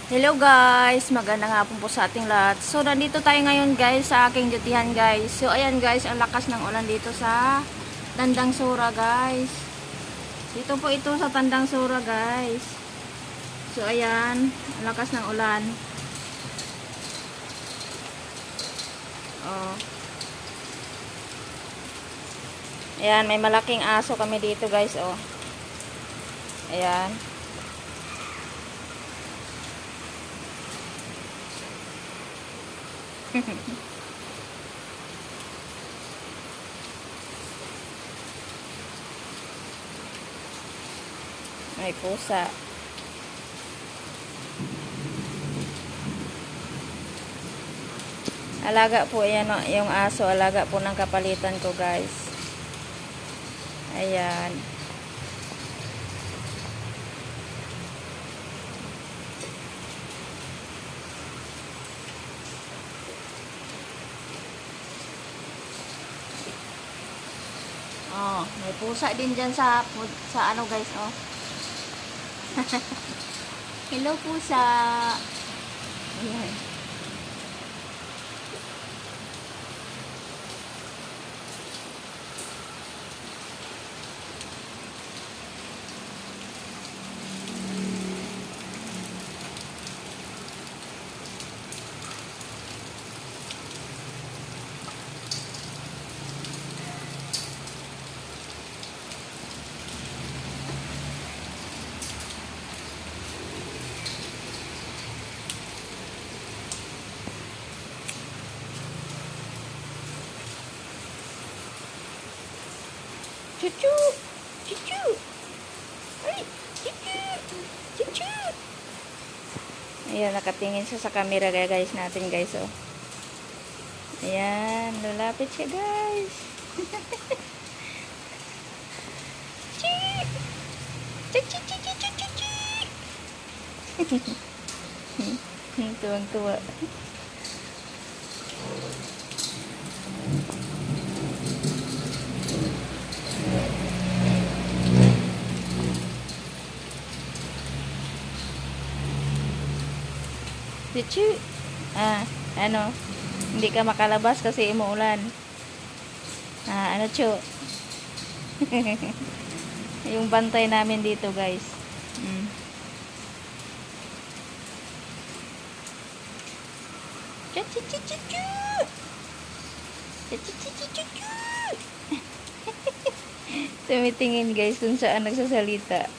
Hello guys, magandang hapon po sa ating lahat. So, nandito tayo ngayon guys sa aking dutihan guys. So, ayan guys, ang lakas ng ulan dito sa Tandang Sora guys. Dito po ito sa Tandang Sora guys. So, ayan, ang lakas ng ulan. Oh. Ayan, may malaking aso kami dito guys, oh. Ayan. May pusa. Alaga po yan, yung aso. Alaga po ng kapalitan ko guys. Ayan. Oh, may pusa din dyan sa ano guys, oh. Hello pusa. Ayan. Cucu, cucu, ay, cucu, cucu. Ayan, nakatingin siya sa camera guys natin guys, oh. Ayan, lalapit siya guys. Tuwang-tuwa. Chuchu. Ano? Hindi ka makalabas kasi umuulan. Ano, Chu? Yung bantay namin dito, guys. Chuchu. Tumitingin, guys, kung saan nagsasalita.